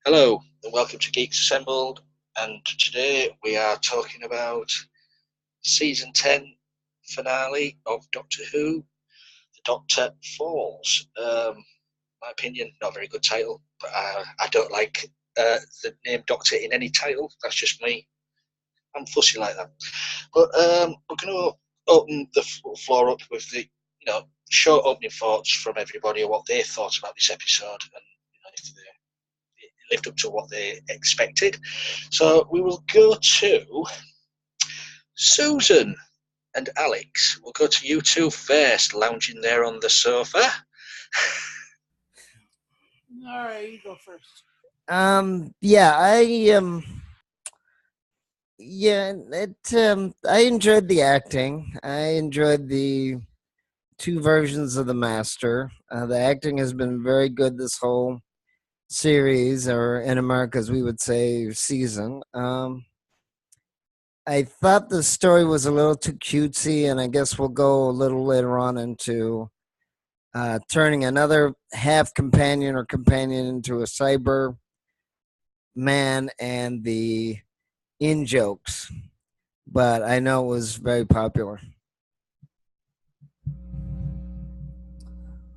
Hello and welcome to Geeks Assembled. And today we are talking about season 10 finale of Doctor Who, The Doctor Falls. My opinion, not a very good title, but I don't like the name Doctor in any title. That's just me. I'm fussy like that. But we're going to open the floor up with the short opening thoughts from everybody on what they thought about this episode and if they lived up to what they expected. So we will go to Susan and Alex. We'll go to you two first, lounging there on the sofa. All right, you go first. I enjoyed the acting. I enjoyed the two versions of the Master. The acting has been very good this whole series, or in America, as we would say, season. I thought the story was a little too cutesy, and I guess we'll go a little later on into turning another half companion or companion into a cyber man and the in jokes. But I know it was very popular.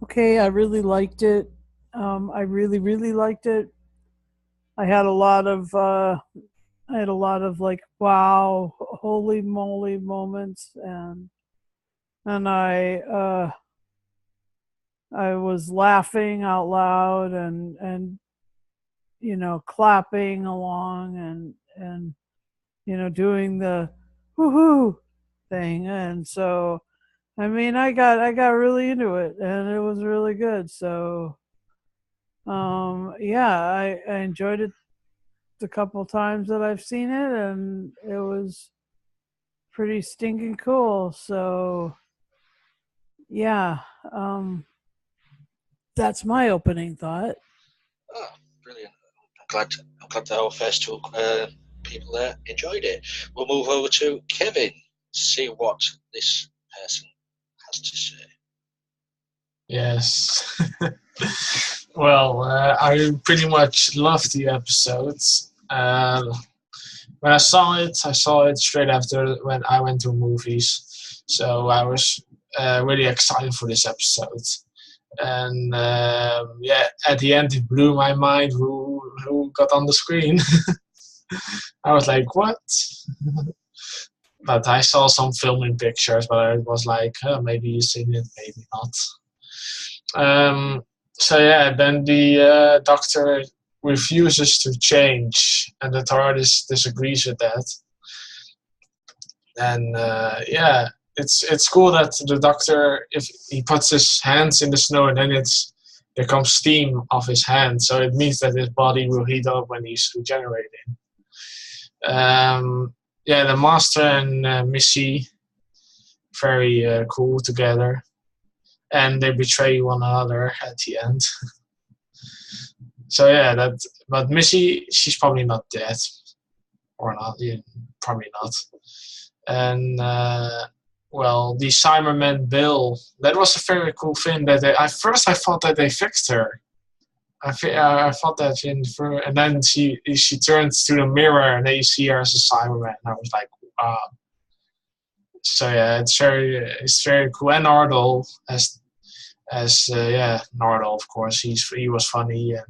Okay, I really liked it. I really liked it. I had a lot of like wow, holy moly moments, and I was laughing out loud and clapping along and doing the woohoo thing, and so I mean I got really into it and it was really good. So yeah, I enjoyed it the couple times that I've seen it, and it was pretty stinking cool. So yeah, um, that's my opening thought. Oh, brilliant. I'm glad that our first two people there enjoyed it. We'll move over to Kevin, see what this person has to say. Yes. Well, I pretty much loved the episodes. When I saw it straight after when I went to movies. So I was really excited for this episode. And yeah, at the end it blew my mind who got on the screen. I was like, what? But I saw some filming pictures, but I was like, oh, maybe you've seen it, maybe not. So yeah, then the doctor refuses to change, and the TARDIS disagrees with that. And yeah, it's cool that the doctor, if he puts his hands in the snow and then there comes steam off his hands, so it means that his body will heat up when he's regenerating. Yeah, the Master and Missy, very cool together, and they betray one another at the end. So yeah, but Missy, she's probably not dead, or not, yeah, probably not. And well, the Cybermen Bill, that was a very cool thing. That at first I thought that they fixed her. I thought that and then she turns to the mirror and then you see her as a Cyberman. And I was like, wow. So yeah, it's very cool. And Nardole as yeah, Nardole, of course, he was funny, and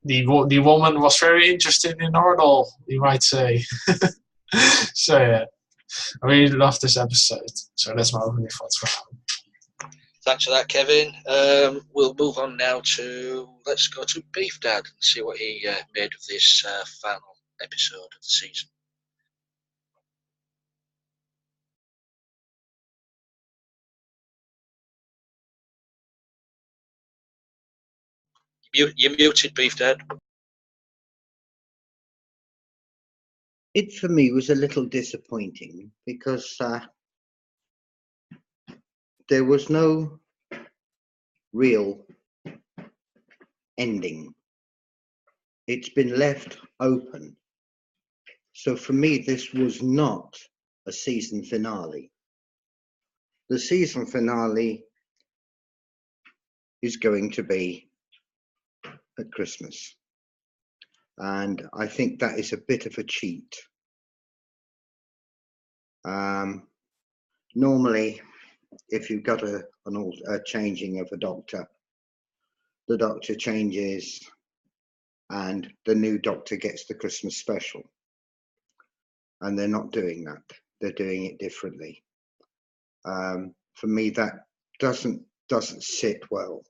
the woman was very interested in Nardole, you might say. So yeah, I really love this episode. So that's my opening thoughts for now. Thanks for that, Kevin. We'll move on now to, let's go to Beef Dad and see what he made of this final episode of the season. You're muted, Beef Dad. It for me was a little disappointing because there was no real ending. It's been left open. So for me, this was not a season finale. The season finale is going to be at Christmas. And I think that is a bit of a cheat. Normally, if you've got a changing of a doctor, the doctor changes and the new doctor gets the Christmas special. And they're not doing that. They're doing it differently. For me, that doesn't sit well,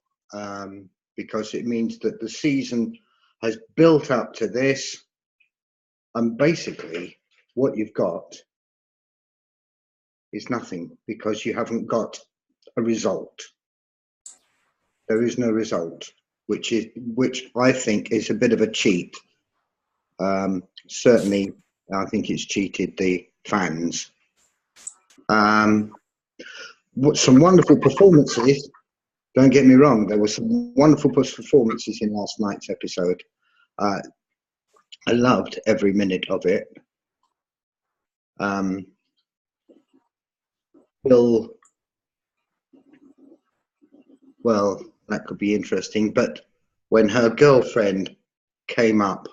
because it means that the season has built up to this, and basically what you've got is nothing, because you haven't got a result. There is no result, which I think is a bit of a cheat. Certainly, I think it's cheated the fans. Some wonderful performances. Don't get me wrong, there were some wonderful performances in last night's episode. I loved every minute of it. Bill, well, that could be interesting, but when her girlfriend came up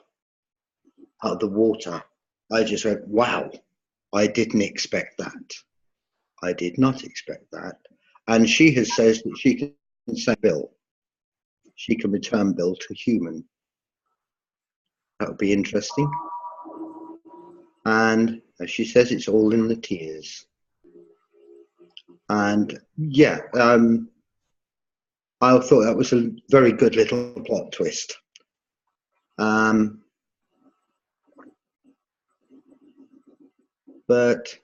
out of the water, I just went, wow, I didn't expect that. I did not expect that. And she has says that she can say Bill. She can return Bill to human. That would be interesting. And as she says, it's all in the tears. And yeah, I thought that was a very good little plot twist. But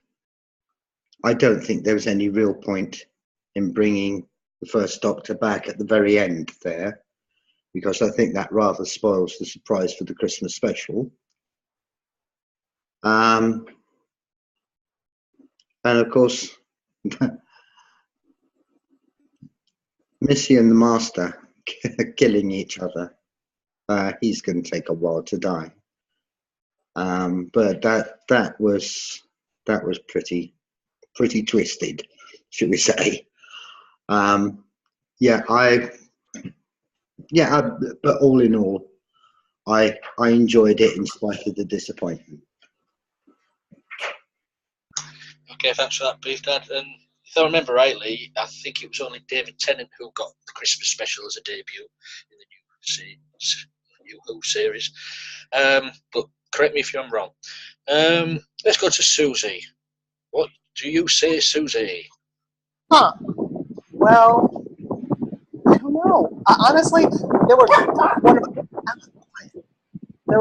I don't think there was any real point in bringing the first Doctor back at the very end there, because I think that rather spoils the surprise for the Christmas special. And of course, Missy and the Master killing each other. He's going to take a while to die. But that was pretty twisted, should we say? But all in all, I enjoyed it in spite of the disappointment. Okay, thanks for that, Beef Dad. And if I remember rightly, I think it was only David Tennant who got the Christmas special as a debut in the new Who series. But correct me if I'm wrong. Let's go to Susie. What do you say, Susie? Huh. Well, I don't know. Honestly, there were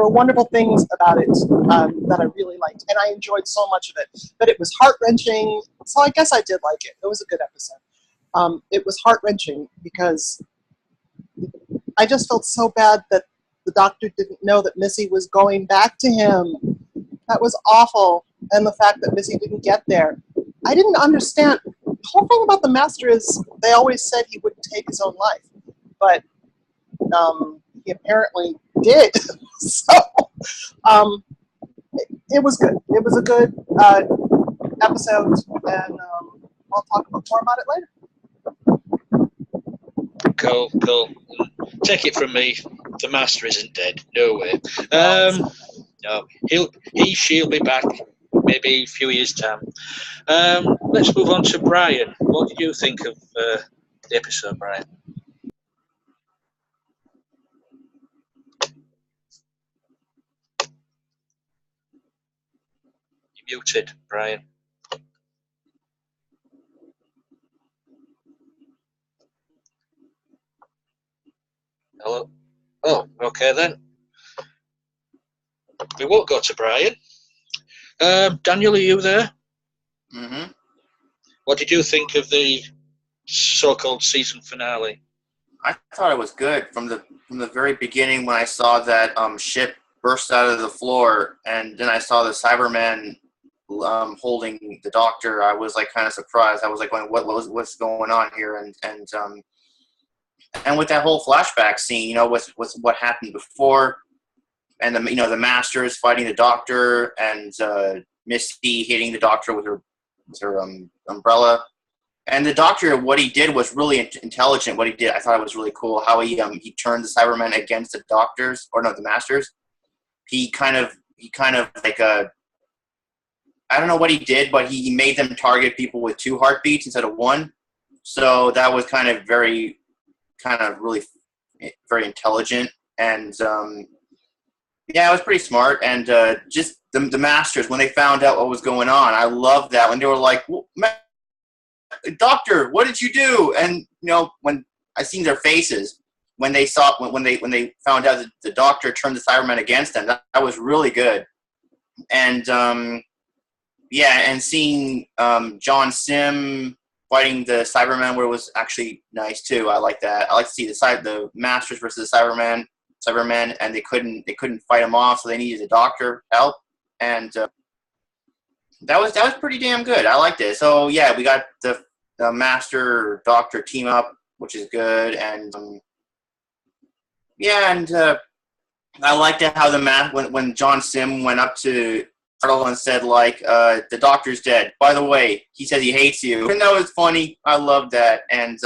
wonderful things about it that I really liked, and I enjoyed so much of it. But it was heart-wrenching, so I guess I did like it. It was a good episode. It was heart-wrenching because I just felt so bad that the Doctor didn't know that Missy was going back to him. That was awful. And the fact that Missy didn't get there. I didn't understand. The whole thing about the Master is they always said he wouldn't take his own life. But he apparently did. So it was good. It was a good episode. And I'll talk more about it later. Cool. Take it from me, the Master isn't dead. No way. No, she'll be back. Maybe a few years' time. Let's move on to Brian. What did you think of the episode, Brian? You're muted, Brian. Hello? Oh, okay then. We won't go to Brian. Daniel, are you there? Mm-hmm. What did you think of the so-called season finale? I thought it was good from the very beginning when I saw that ship burst out of the floor, and then I saw the Cybermen holding the Doctor. I was like kind of surprised. I was like going, what's going on here? And with that whole flashback scene, with what happened before, and the Masters fighting the Doctor, and Misty hitting the Doctor with her umbrella, and the Doctor, what he did was really intelligent. What he did, I thought it was really cool. How he turned the Cybermen against the Doctors, or no, the Masters, he kind of like I don't know what he did, but he made them target people with 2 heartbeats instead of 1. So that was really very intelligent, and yeah, it was pretty smart. And just the masters, when they found out what was going on, I loved that when they were like, well, "Doctor, what did you do?" And when I seen their faces when they found out that the Doctor turned the Cybermen against them, that was really good. And yeah, and seeing John Sim fighting the Cybermen where it was actually nice too. I like that. I like to see the Masters versus the Cybermen, and they couldn't fight them off, so they needed the Doctor help, and that was pretty damn good. I liked it. So yeah, we got the Master Doctor team up, which is good, and yeah, and I liked it how when John Sim went up to Arnold and said, like, the Doctor's dead. By the way, he says he hates you. And that was funny. I loved that. And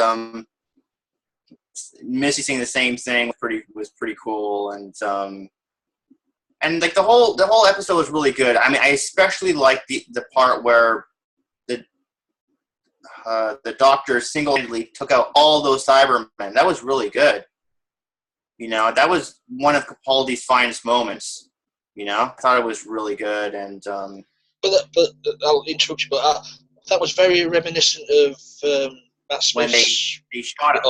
Missy saying the same thing was pretty cool. And like the whole episode was really good. I mean, I especially liked the part where the Doctor single-handedly took out all those Cybermen. That was really good. That was one of Capaldi's finest moments. I thought it was really good, and but I'll interrupt you. But that was very reminiscent of Matt Smith's when they shot him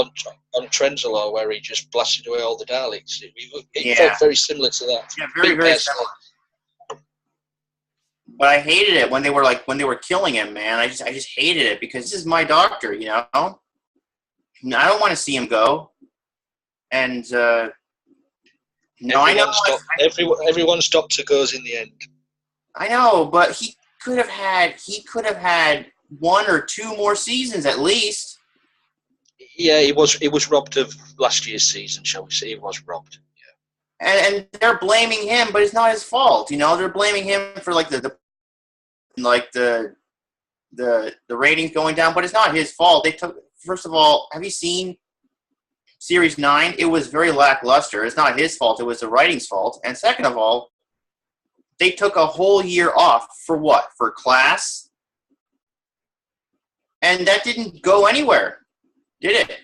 on Trenzalore, where he just blasted away all the Daleks. It Yeah. felt very similar to that. Yeah, very similar. But I hated it when they were killing him, man. I just hated it because this is my Doctor, I don't want to see him go, and. No, I know. Everyone's Doctor goes in the end. I know, but he could have had 1 or 2 more seasons at least. Yeah, he was robbed of last year's season, shall we say? He was robbed. Yeah. And they're blaming him, but it's not his fault. They're blaming him for like the ratings going down, but it's not his fault. First of all, have you seen Series 9, it was very lackluster. It's not his fault. It was the writing's fault. And second of all, they took a whole year off for what? For class? And that didn't go anywhere, did it?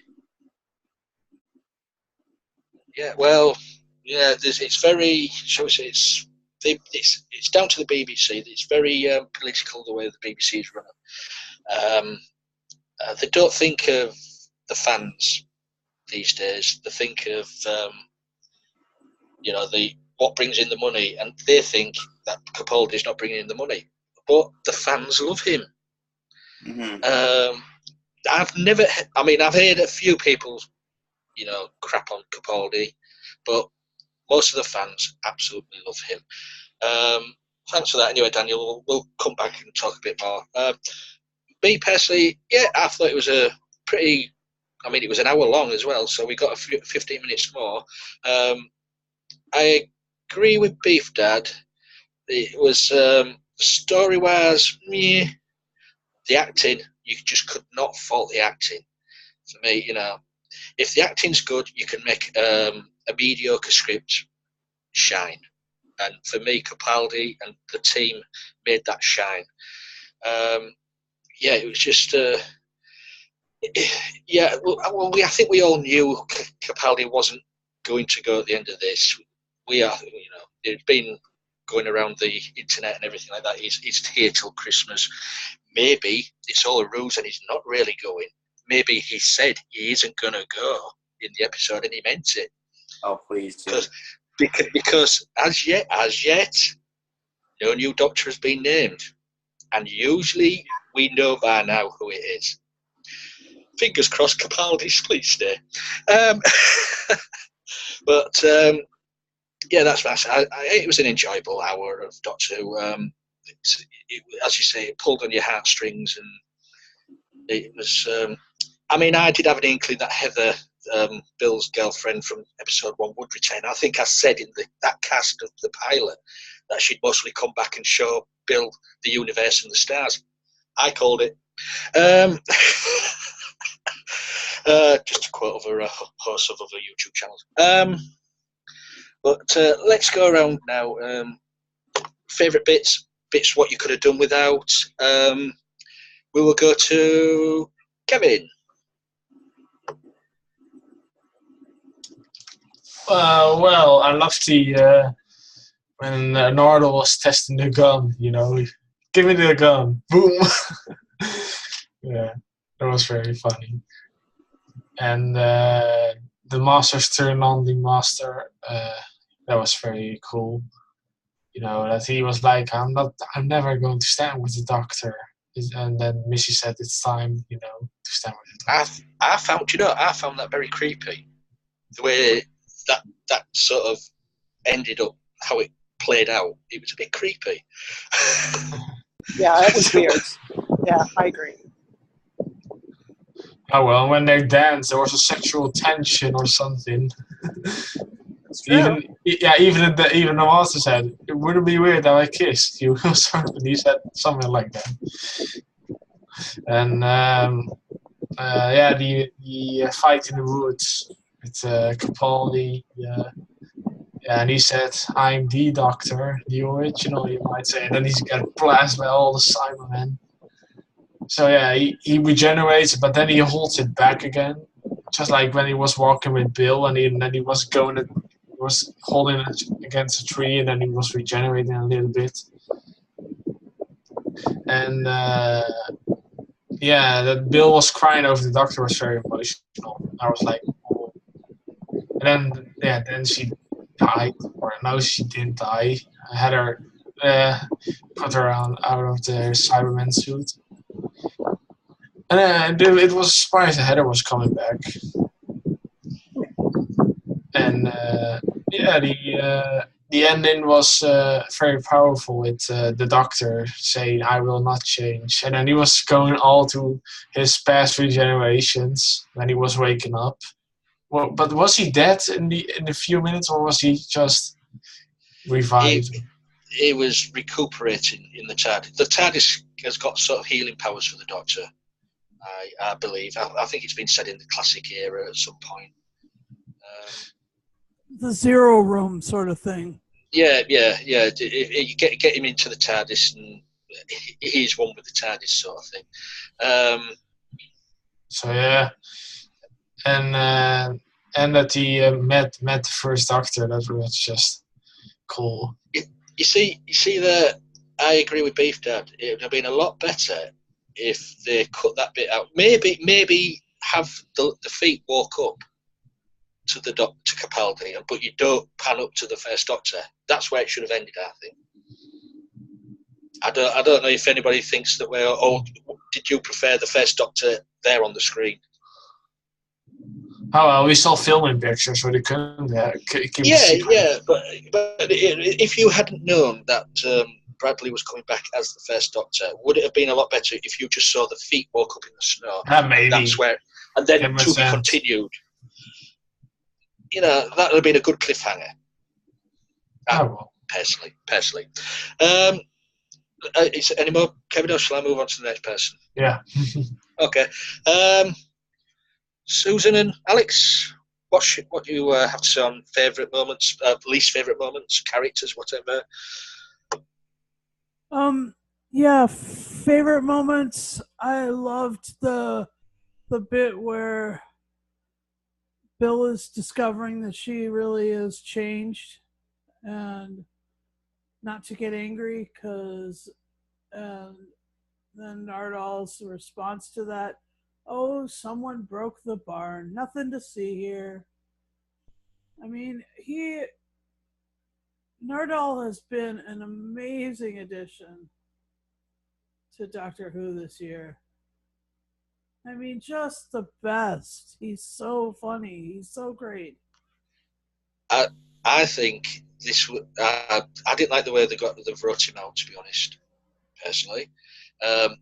Yeah, well, yeah, it's very, shall we say, it's down to the BBC. It's very political the way the BBC is run. They don't think of the fans these days. They think of what brings in the money, and they think that Capaldi's not bringing in the money, but the fans love him. Mm-hmm. I've heard a few people crap on Capaldi, but most of the fans absolutely love him. Thanks for that anyway, Daniel. We'll come back and talk a bit more. Me personally, yeah, I thought it was a pretty, it was an hour long as well, so we got 15 minutes more. I agree with Beef Dad. It was story-wise, meh. The acting, you just could not fault the acting. For me, if the acting's good, you can make a mediocre script shine. And for me, Capaldi and the team made that shine. It was just... I think we all knew Capaldi wasn't going to go at the end of this. It's been going around the internet and everything like that. He's here till Christmas. Maybe it's all a ruse and he's not really going. Maybe he said he isn't going to go in the episode and he meant it. Oh, please do. Because as yet, no new Doctor has been named. And usually we know by now who it is. Fingers crossed Capaldi's please stay. That's fast. It was an enjoyable hour of Doctor Who. As you say, it pulled on your heartstrings, and it was. I did have an inkling that Heather, Bill's girlfriend from episode 1, would return. I think I said in that cast of the pilot that she'd mostly come back and show Bill the universe and the stars. I called it. Just a quote of a host of other YouTube channels. But let's go around now. Favourite bits what you could have done without. We will go to Kevin. Well, I loved the when Nardal was testing the gun. You know, give me the gun, boom. Yeah, that was very funny. And the Master's turn on the Master. That was very cool. You know, that he was like, I'm never going to stand with the Doctor. And then Missy said, it's time, you know, to stand with the Doctor. I found that very creepy. The way that sort of ended up, how it played out, it was a bit creepy. Yeah, it was weird. Yeah, I agree. Oh well, when they danced, there was a sexual tension or something. It's true. Even the Master said, it wouldn't be weird that I kissed you or something. He said something like that. And the fight in the woods with Capaldi. Yeah, and he said, "I'm the Doctor, the original," you might say. And then he's got blasted by all the Cybermen. So yeah, he regenerates, but then he holds it back again, just like when he was walking with Bill, and then he was holding it against a tree, and then he was regenerating a little bit. And that Bill was crying over the Doctor was very emotional. I was like, oh. And then she died, or no, she didn't die. I had her put her out of the Cyberman suit. And it was a surprise that Heather was coming back. And the ending was very powerful with the Doctor saying, "I will not change." And then he was going all to his past 3 generations when he was waking up. Well, but was he dead in the few minutes, or was he just revived? He was recuperating in the TARDIS. The TARDIS has got sort of healing powers for the Doctor, I believe. I think it's been said in the classic era at some point. The Zero Room sort of thing. Yeah. You get him into the TARDIS, and he's one with the TARDIS sort of thing. So yeah, and that he met the first Doctor. That was just cool. You see that I agree with Beef Dad. It would have been a lot better if they cut that bit out. Maybe have the feet walk up to the to Capaldi, but you don't pan up to the first Doctor. That's where it should have ended, I think. I don't know if anybody thinks that we're old. Did you prefer the first Doctor there on the screen? Oh well, we saw filming pictures, so they couldn't keep it secret. Yeah, but if you hadn't known that Bradley was coming back as the first Doctor, would it have been a lot better if you just saw the feet walk up in the snow? Maybe. That's where, and then to be continued. You know, that would have been a good cliffhanger. Personally. Is there any more, Kevin, or shall I move on to the next person? Yeah. Okay. Susan and Alex, what do you have to say on favourite moments, least favourite moments, characters, whatever? Yeah, favorite moments. I loved the bit where Bill is discovering that she really is changed, and not to get angry, because then Nardal's response to that, "Oh, someone broke the barn. Nothing to see here." I mean, Nardal has been an amazing addition to Doctor Who this year. I mean, just the best. He's so funny. He's so great. I think this. I didn't like the way they wrote him out, to be honest. Personally,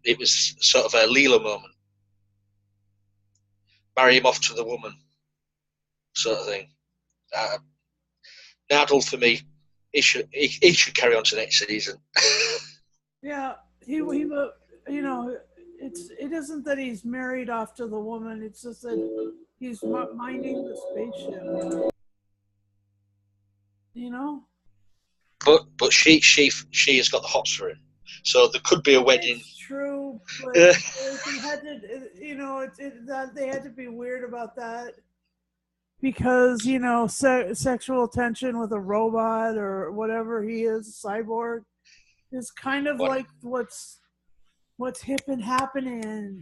it was sort of a Leela moment. Marry him off to the woman, sort of thing. Nardal, for me, he should carry on to next season. Yeah, he you know, it isn't that he's married off to the woman. It's just that he's minding the spaceship. you know. But she has got the hots for him, so there could be a wedding. It's true, but Uh, they had to, you know, that they had to be weird about that because you know, sexual tension with a robot or whatever he is, cyborg, is kind of What? like what's hip and happening.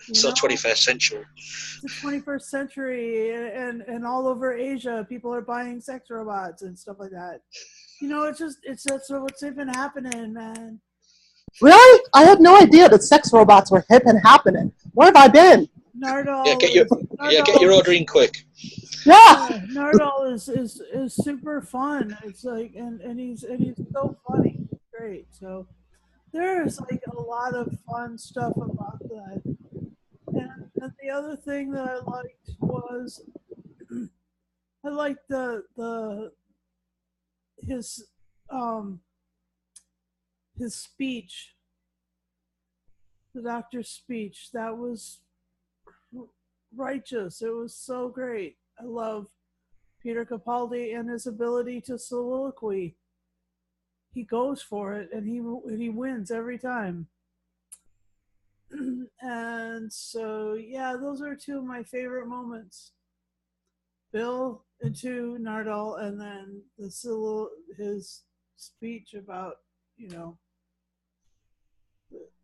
You so know, 21st century. the 21st century, and all over Asia, people are buying sex robots and stuff like that. You know, it's that's what's been happening, man. Really? I had no idea that sex robots were hip and happening. Where have I been? Nardole, Yeah, get your order in quick. Yeah. Nardole is super fun. It's like, and he's so funny. Great. So there's like a lot of fun stuff about that. And the other thing that I liked was I liked his um his speech, the doctor's speech. That was righteous. It was so great. I love Peter Capaldi and his ability to soliloquy. He goes for it and he wins every time. And so yeah, those are two of my favorite moments. Bill into Nardole, and then his speech about, you know,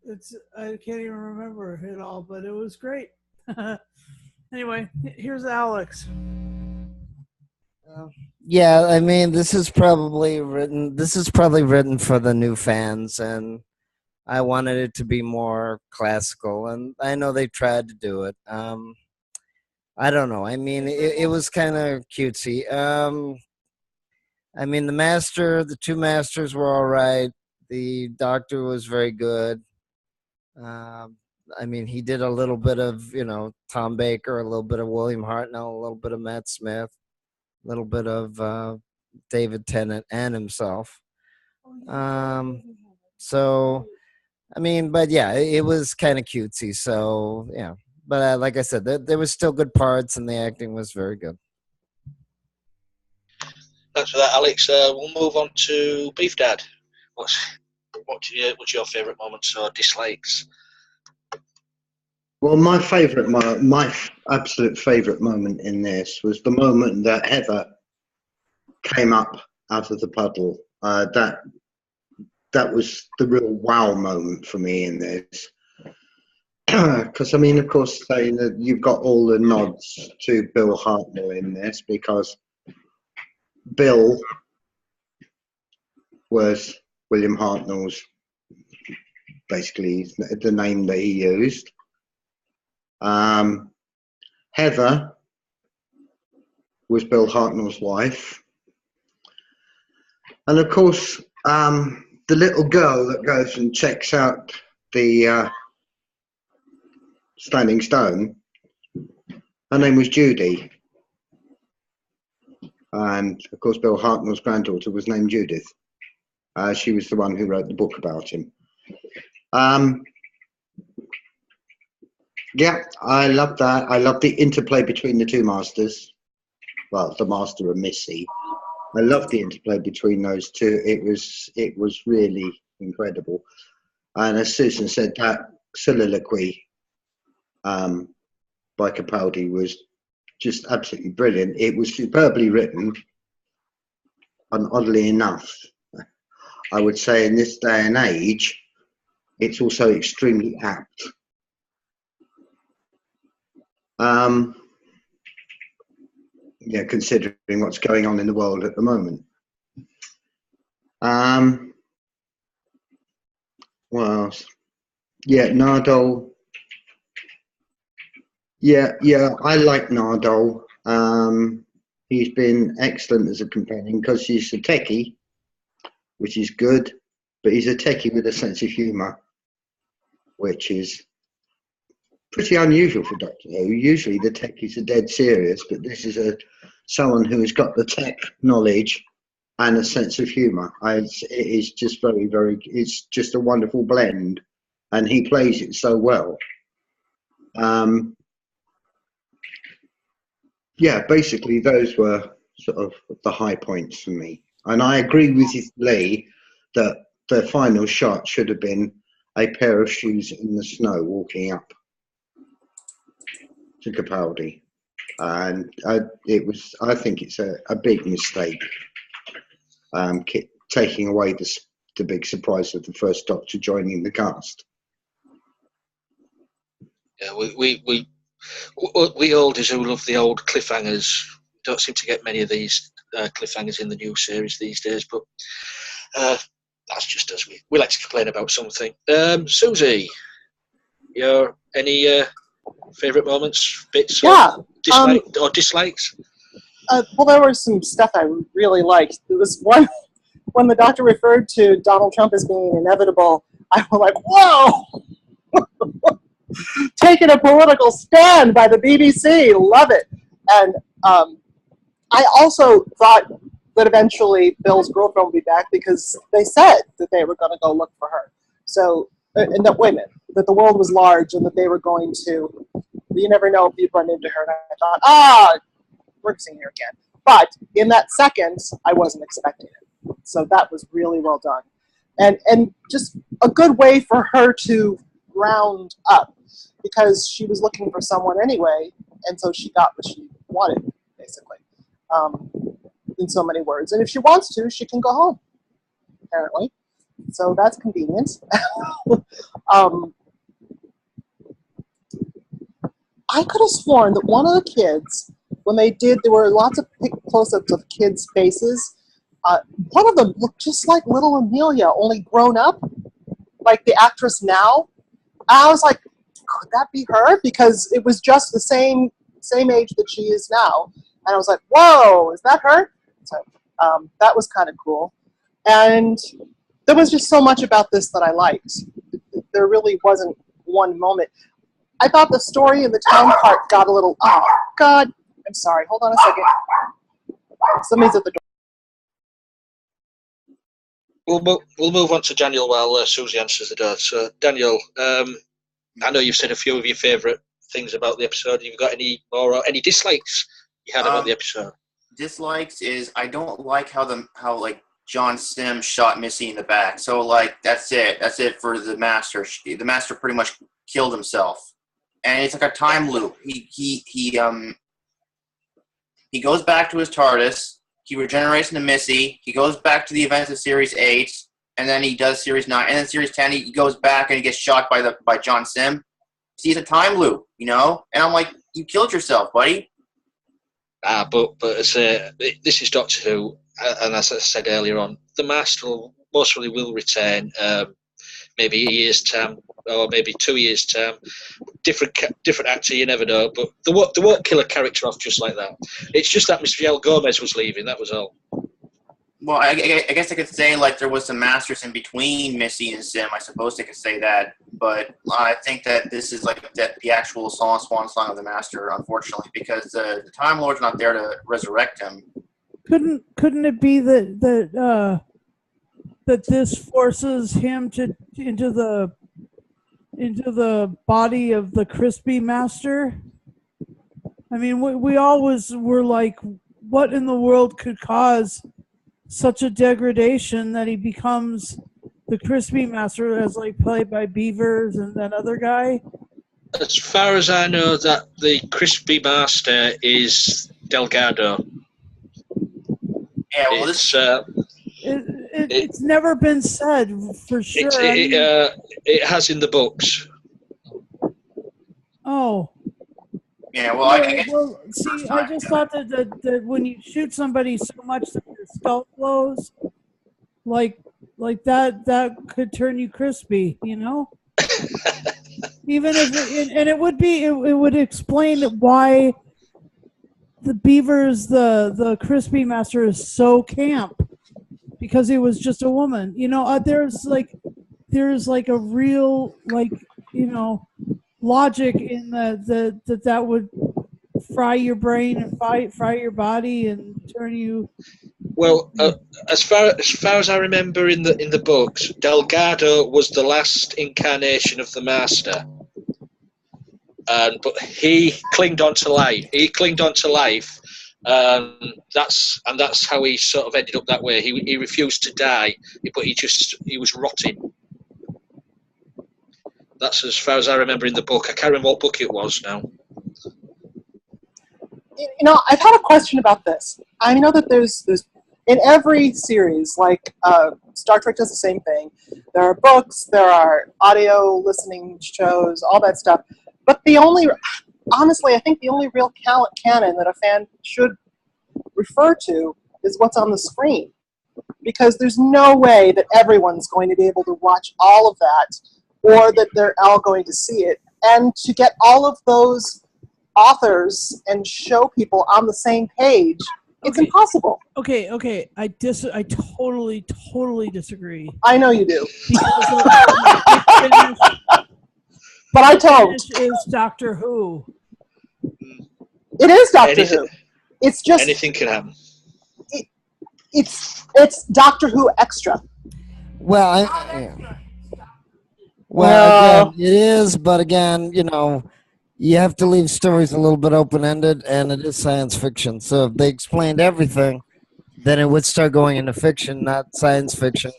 it's I can't even remember it all, but it was great. Anyway, here's Alex. Yeah, I mean, this is probably written. This is probably written for the new fans, and I wanted it to be more classical, and I know they tried to do it. I don't know. I mean, it was kind of cutesy. I mean, the two masters were all right. The doctor was very good. Um, I mean, he did a little bit of, you know, Tom Baker, a little bit of William Hartnell, a little bit of Matt Smith, a little bit of David Tennant and himself. So, I mean, but yeah, it was kind of cutesy. So, yeah. But like I said, there was still good parts, and the acting was very good. Thanks for that, Alex. We'll move on to Beef Dad. What's your favourite moments or dislikes? Well, my absolute favourite moment in this was the moment that Heather came up out of the puddle. That was the real wow moment for me in this. Because I mean, of course, saying that you've got all the nods to Bill Hartnell in this, because Bill was William Hartnell's, basically the name that he used. Heather was Bill Hartnell's wife, and of course, the little girl that goes and checks out the Standing Stone, her name was Judy, and of course, Bill Hartnell's granddaughter was named Judith. She was the one who wrote the book about him. Yeah, I love that. I love the interplay between the two masters. Well, the master and Missy. I love the interplay between those two. It was really incredible. And as Susan said, that soliloquy by Capaldi was just absolutely brilliant. It was superbly written, and oddly enough, I would say in this day and age, it's also extremely apt. Yeah, considering what's going on in the world at the moment. What else? Yeah, Nardole. Yeah, I like Nardole. He's been excellent as a companion because he's a techie, which is good, but he's a techie with a sense of humour, which is pretty unusual for Doctor Who. Usually the techies are dead serious, but this is someone who has got the tech knowledge and a sense of humour. It is just very, very, it's just a wonderful blend, and he plays it so well. Yeah, basically those were sort of the high points for me. And I agree with Lee that the final shot should have been a pair of shoes in the snow walking up to Capaldi. And I think it's a big mistake, taking away the big surprise of the first Doctor joining the cast. Yeah, we oldies who love the old cliffhangers don't seem to get many of these cliffhangers in the new series these days, but that's just us. We like to complain about something. Susie, your any favourite moments, bits, Yeah. or dislikes? Well, there was some stuff I really liked. There was one when the Doctor referred to Donald Trump as being inevitable. I was like, whoa! Taking a political stand by the BBC. Love it. And I also thought that eventually Bill's girlfriend would be back because they said that they were going to go look for her. So, and that, wait a minute, that the world was large and that they were going to, you never know if you'd run into her. And I thought, we're seeing her again. But in that second, I wasn't expecting it. So that was really well done. And just a good way for her to round up because she was looking for someone anyway, and so she got what she wanted, basically, in so many words. And if she wants to, she can go home, apparently. So that's convenient. I could have sworn that one of the kids, when there were lots of close-ups of kids' faces. One of them looked just like little Amelia, only grown up, like the actress now. I was like, could that be her? Because it was just the same age that she is now. And I was like, whoa, is that her? So that was kind of cool. And there was just so much about this that I liked. There really wasn't one moment. I thought the story in the town part got a little, oh, God, I'm sorry. Hold on a second. Somebody's at the door. We'll move on to Daniel while Susie answers the door. So, Daniel, I know you've said a few of your favourite things about the episode. Have you got any more or any dislikes you had about the episode? Dislikes is I don't like how John Sim shot Missy in the back. So like that's it. That's it for the Master. The Master pretty much killed himself, and it's like a time loop. He goes back to his TARDIS. He regenerates into Missy. He goes back to the events of Series 8, and then he does Series 9, and then Series 10. He goes back and he gets shot by John Sim. See, it's a time loop, you know. And I'm like, you killed yourself, buddy. But this is Doctor Who, and as I said earlier on, the Master most probably will return. Maybe a year's time, or maybe 2 years' time. Different actor, you never know. But they won't kill a character off just like that. It's just that Mr. Miguel Gomez was leaving. That was all. Well, I guess I could say like there was some Masters in between Missy and Sim. I suppose they could say that, but I think that this is like the actual swan song of the Master, unfortunately, because the Time Lord's not there to resurrect him. Couldn't it be that this forces him into the body of the Crispy Master? I mean, we always were like, what in the world could cause such a degradation that he becomes the Crispy Master, as like played by Beavers and that other guy? As far as I know, that the Crispy Master is Delgado. Yeah, well, it's never been said for sure. It has in the books. Oh. Yeah, well, I guess. Well, see, I just thought that when you shoot somebody so much that their skull blows, like that could turn you crispy, you know. Even if it would explain why the Beavers, the Crispy Master is so camp, because he was just a woman, you know. There's like a real, like, you know, logic in that would fry your brain and fry your body and turn you. Well, as far as I remember in the books, Delgado was the last incarnation of the Master, but he clinged on to life. That's how he sort of ended up that way. He refused to die, but he was rotting. That's as far as I remember in the book. I can't remember what book it was now. You know, I've had a question about this. I know that there's in every series, like Star Trek does the same thing. There are books, there are audio listening shows, all that stuff. But honestly, I think the only real canon that a fan should refer to is what's on the screen. Because there's no way that everyone's going to be able to watch all of that, or that they're all going to see it. And to get all of those authors and show people on the same page, it's impossible. Okay. I totally disagree. I know you do. Because But I don't. Is Doctor Who. It is Doctor Who. It's just anything can happen. It's Doctor Who extra. Well, again, it is, but again, you know, you have to leave stories a little bit open-ended, and it is science fiction. So if they explained everything, then it would start going into fiction, not science fiction.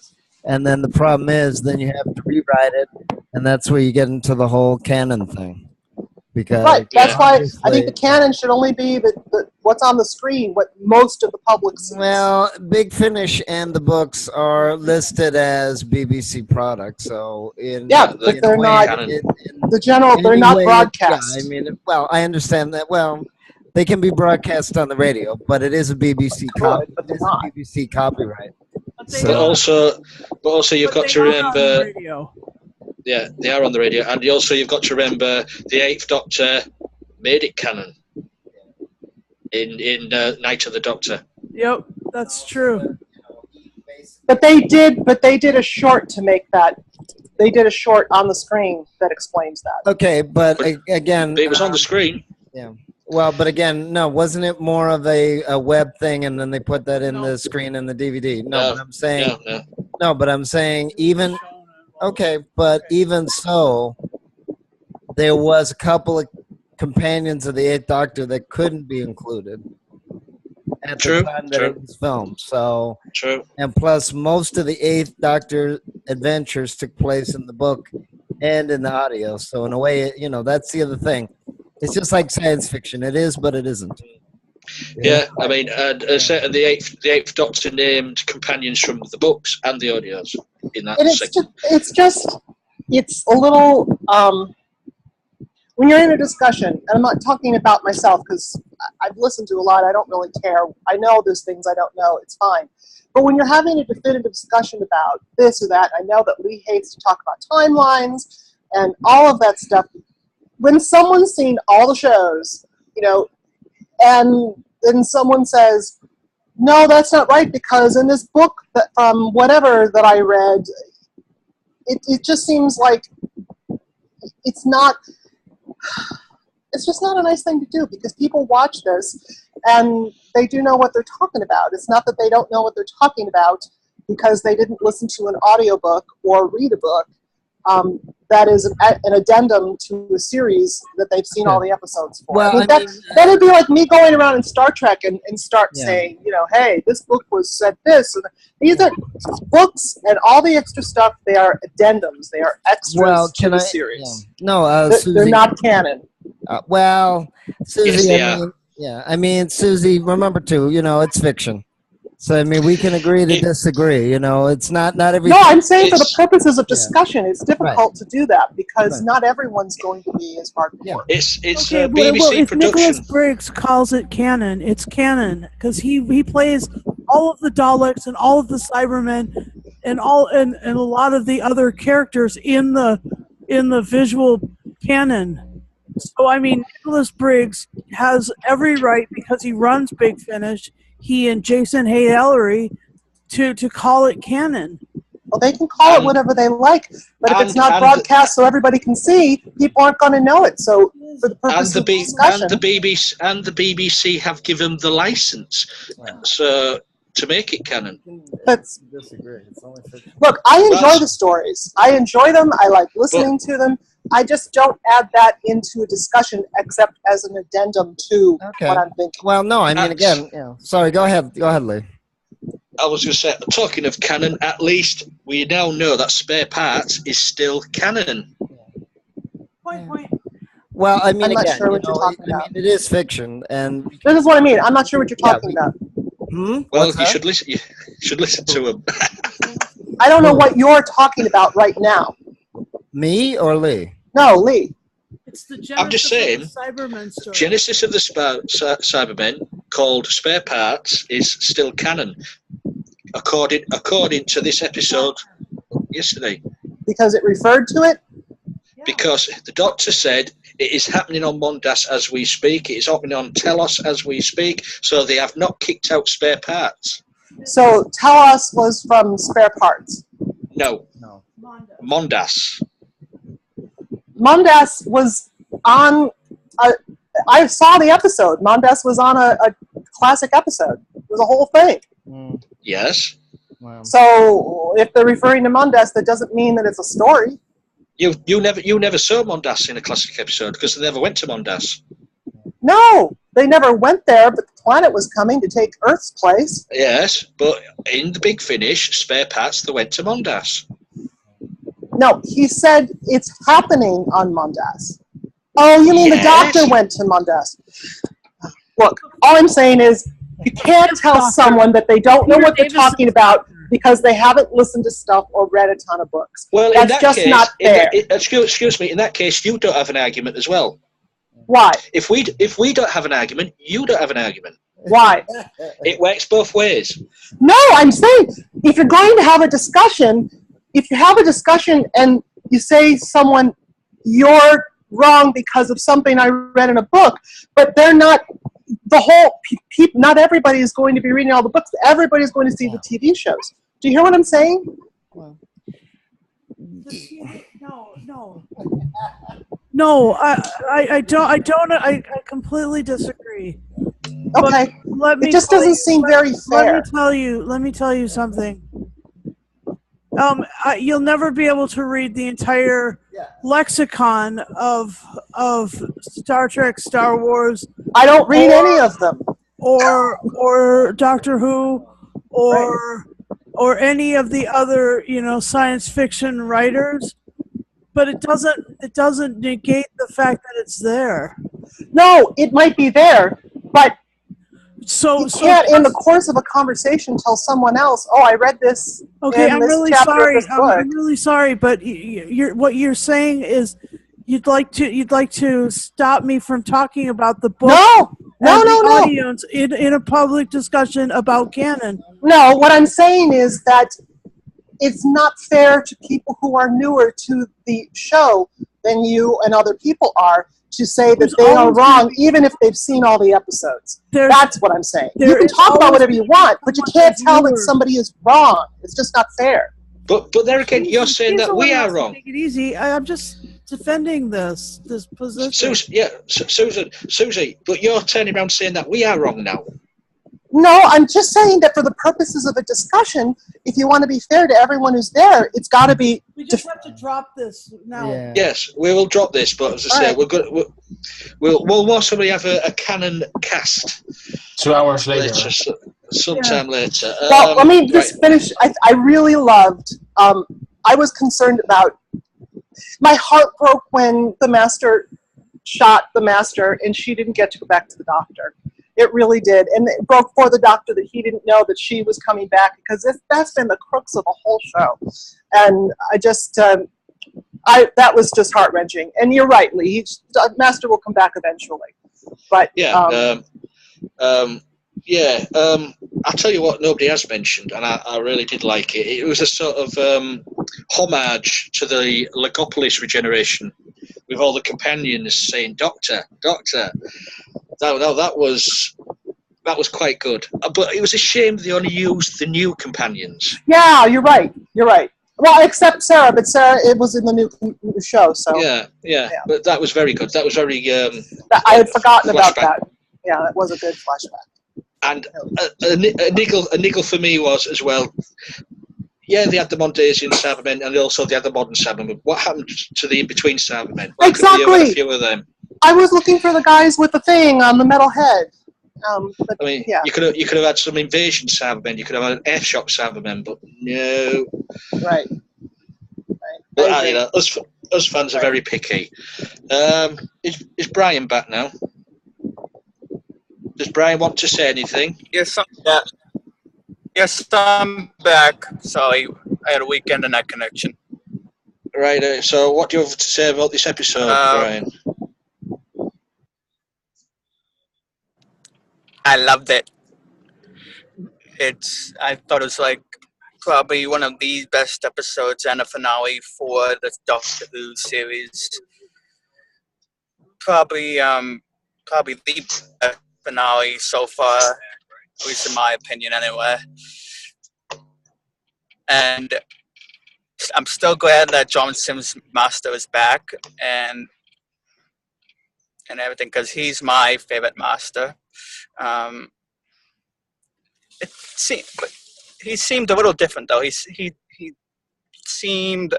And then the problem is, then you have to rewrite it, and that's where you get into the whole canon thing. Because right, that's why I think the canon should only be what's on the screen, what most of the public sees. Well, Big Finish and the books are listed as BBC products, so but they're not they're not broadcast. Yeah, I mean, well, I understand that. Well, they can be broadcast on the radio, but it is a BBC BBC copyright. But also, you've got to remember. Yeah, they are on the radio, and you've got to remember the Eighth Doctor made it canon in Night of the Doctor. Yep, that's true. But they did a short to make that. They did a short on the screen that explains that. Okay, but again, it was on the screen. Yeah. Well, but again, no, wasn't it more of a web thing, and then they put that in the screen in the DVD? No, but I'm saying no, but I'm saying even. Okay, but even so, there was a couple of companions of the Eighth Doctor that couldn't be included at the time that it was filmed. So, and plus, most of the Eighth Doctor adventures took place in the book and in the audio. So, in a way, you know, that's the other thing. It's just like science fiction. It is, but it isn't. Yeah, I mean, the Eighth Doctor named companions from the books and the audios in that section. It's a little when you're in a discussion, and I'm not talking about myself because I've listened to a lot. I don't really care. I know there's things I don't know. It's fine. But when you're having a definitive discussion about this or that, I know that Lee hates to talk about timelines and all of that stuff. When someone's seen all the shows, you know. And then someone says, no, that's not right, because in this book that from whatever that I read, it just seems like it's just not a nice thing to do, because people watch this and they do know what they're talking about. It's not that they don't know what they're talking about because they didn't listen to an audiobook or read a book. That is an addendum to a series that they've seen all the episodes for. Well, that'd be like me going around in Star Trek and start saying, you know, hey, this book said this. And these are books and all the extra stuff. They are addendums. They are extras to the series. Yeah. No, they're not canon. Susie, I mean, Susie, remember too, you know, it's fiction. So, I mean, we can agree to disagree. You know, it's not every. No, I'm saying for the purposes of discussion, it's difficult to do that because not everyone's going to be as hardcore. Yeah. It's okay, BBC if production. Nicholas Briggs calls it canon, it's canon because he plays all of the Daleks and all of the Cybermen and a lot of the other characters in the visual canon. So I mean, Nicholas Briggs has every right because he runs Big Finish. He and Jason Hay-Ellery to call it canon. Well, they can call it whatever they like, but if it's not broadcast so everybody can see, people aren't going to know it. So, for the purpose of discussion, and the BBC have given the license, so to make it canon. Look, I enjoy the stories. I enjoy them. I like listening to them. I just don't add that into a discussion except as an addendum to what I'm thinking. Well, no, I mean, again, sorry, go ahead, Lee. I was going to say, talking of canon, at least we now know that Spare Parts is still canon. Point. Well, I mean, I'm not again, sure what you're talking about. it is fiction, and This is what I mean. I'm not sure what you're talking about. Well, you should listen. You should listen to him. I don't know what you're talking about right now. Me or Lee? No, Lee. It's the Genesis I'm just saying, of the Cybermen story. Genesis of the Cybermen, called Spare Parts, is still canon, according to this episode yesterday. Because it referred to it? Yeah. Because the Doctor said it is happening on Mondas as we speak. It is happening on Telos as we speak. So they have not kicked out Spare Parts. So Telos was from Spare Parts. No. Mondas. Mondas was on. I saw the episode. Mondas was on a classic episode. It was a whole thing. Yes. Wow. So if they're referring to Mondas, that doesn't mean that it's a story. You never saw Mondas in a classic episode because they never went to Mondas. No, they never went there, but the planet was coming to take Earth's place. Yes, but in the big finish, Spare Parts, they went to Mondas. No, he said it's happening on Mondas. Oh, you mean the Doctor went to Mondas? Look, all I'm saying is you can't tell someone that they don't know what they're talking about because they haven't listened to stuff or read a ton of books. Well, that's in that just case, not fair. Excuse me. In that case, you don't have an argument as well. Why? If we don't have an argument, you don't have an argument. Why? It works both ways. No, I'm saying if you're going to have a discussion, if you have a discussion and you say someone, you're wrong because of something I read in a book, but they're not, the whole people, not everybody is going to be reading all the books. Everybody's going to see the TV shows. Do you hear what I'm saying? No, I don't. I completely disagree. Okay. It just doesn't seem very fair. Let me tell you something. You'll never be able to read the entire lexicon of Star Trek, Star Wars. I don't read any of them. Or Doctor Who, or any of the other science fiction writers. But it doesn't negate the fact that it's there. No, it might be there, but you can't, in the course of a conversation, tell someone else, "Oh, I read this." Okay, I'm really sorry. I'm really sorry, but what you're saying is you'd like to stop me from talking about the book. No. Audience in a public discussion about canon. No, what I'm saying is that it's not fair to people who are newer to the show than you and other people are to say that they are wrong, even if they've seen all the episodes. That's what I'm saying. You can talk about whatever you want, but you can't tell that somebody is wrong. It's just not fair. But there again, you're saying that we are wrong. Take it easy. I'm just defending this position. Susie, but you're turning around saying that we are wrong now. No, I'm just saying that for the purposes of a discussion, if you want to be fair to everyone who's there, it's got to be. We just have to drop this now. Yeah. Yes, we will drop this, but as I say, we'll possibly have a canon cast 2 hours later. Sometime later. Well, let me just finish. I really loved. I was concerned about. My heart broke when the Master shot the Master, and she didn't get to go back to the Doctor. It really did. And it broke for the Doctor that he didn't know that she was coming back, because that's been the crux of the whole show. And I just, that was just heart-wrenching. And you're right, Lee. Master will come back eventually. But I'll tell you what nobody has mentioned, and I really did like it. It was a sort of homage to the Legopolis regeneration, with all the companions saying, "Doctor, Doctor." That was quite good. But it was a shame they only used the new companions. Yeah, you're right. Well, except Sarah, but Sarah, it was in the new show, so. Yeah. But that was very good. That was very. I had forgotten about that. Yeah, that was a good flashback. And a niggle for me was as well. Yeah, they had the Mondasian Cybermen, and also they had the modern Cybermen. What happened to the in-between Cybermen? Why couldn't they have had a Exactly. few of them? I was looking for the guys with the thing on the metal head. But I mean, yeah, you could have had some invasion Cybermen. You could have had an air shock Cybermen, but no. right. But I agree. you know, us fans are very picky. Is Brian back now? Does Brian want to say anything? Yes, I'm back. Sorry, I had a weak internet connection. Right. So, what do you have to say about this episode, Brian? I loved it. I thought it was like probably one of the best episodes and a finale for the Doctor Who series. Probably the best finale so far, at least in my opinion, anyway. And I'm still glad that John Sims Master is back and everything, because he's my favorite Master. He seemed a little different though. He seemed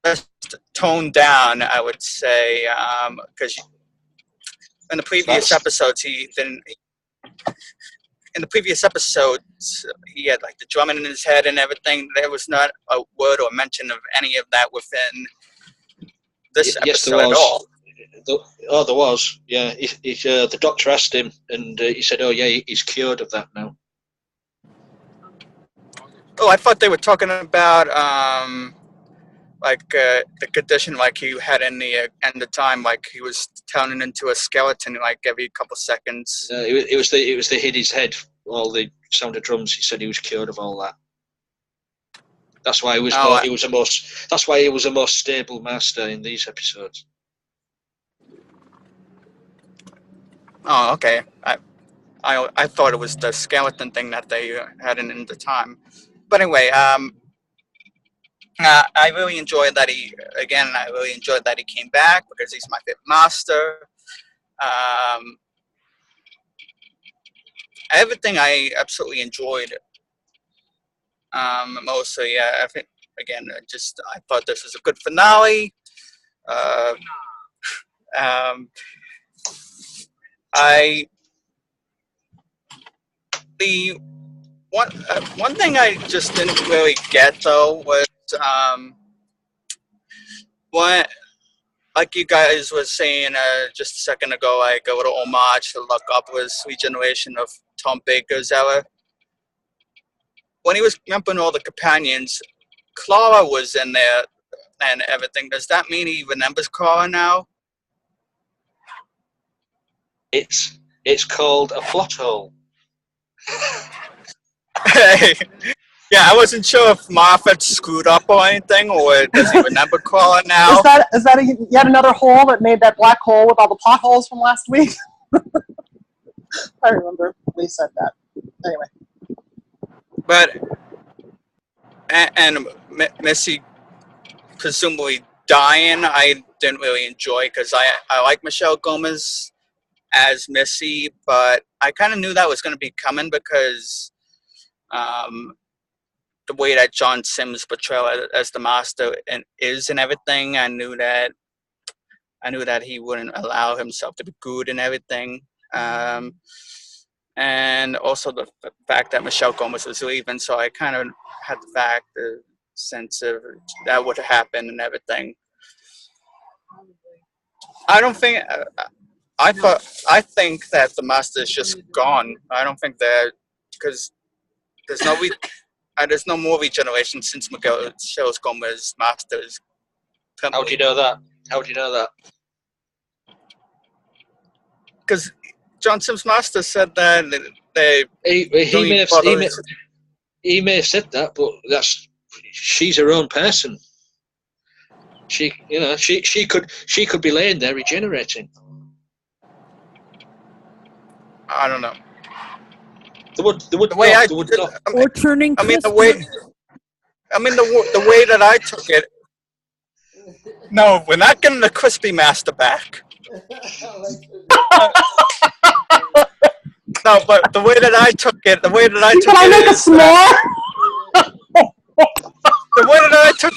less toned down, I would say, because in the previous episodes he had like the drumming in his head and everything. There was not a word or mention of any of that within this episode at all. There was. Yeah, the doctor asked him, and he said, "Oh yeah, he's cured of that now." Oh, I thought they were talking about the condition like he had in the end of time, like he was turning into a skeleton like every couple seconds. It was the hit his head, all the sound of drums. He said he was cured of all that. That's why That's why he was a more stable Master in these episodes. Oh, okay. I thought it was the skeleton thing that they had in the time. But anyway, I really enjoyed that he came back because he's my favorite Master. Everything I absolutely enjoyed. Mostly, I think again, I thought this was a good finale. One thing I just didn't really get though was what, like you guys were saying just a second ago, like a little homage to Look Up was Regeneration of Tom Baker's era. When he was remembering all the companions, Clara was in there and everything. Does that mean he remembers Clara now? It's called a plot hole. Yeah, I wasn't sure if Moffat screwed up or anything, or does he remember Clara now? Is that yet another hole that made that black hole with all the potholes from last week? I remember we said that. Anyway. But and Missy presumably dying, I didn't really enjoy because I like Michelle Gomez as Missy, but I kind of knew that was going to be coming because the way that John Sims portrayed as the Master and everything, I knew that he wouldn't allow himself to be good and everything. And also the fact that Michelle Gomez was leaving, so I kind of had the sense of that would happen and everything. I don't think. I think that the Master is just gone. I don't think that because there's no more regeneration since Michelle Gomez Master is. How do you know that? Because John Sims Master said that he may have said that, but she's her own person. She could be laying there regenerating. I don't know. The way or turning. I mean the way that I took it. No, we're not getting the Crispy Master back. No, but the way that I took it, Can I make a s'more?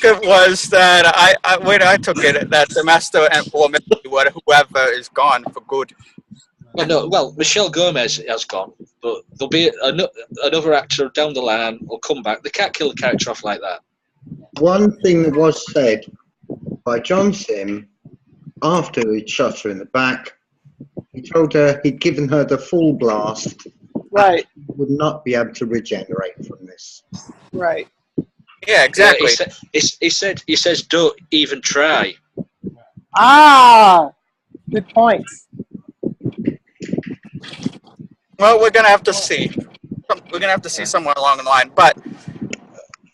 took it was that I took it that the master and or whoever is gone for good. Well, Michelle Gomez has gone, but there'll be another actor down the line will come back. They can't kill a character off like that. One thing that was said by John Sim after he'd shot her in the back, he told her he'd given her the full blast. Right. Would not be able to regenerate from this. Right. Yeah, exactly. He says, don't even try. Ah, good points. Well, we're gonna have to see. We're gonna have to see somewhere along the line. But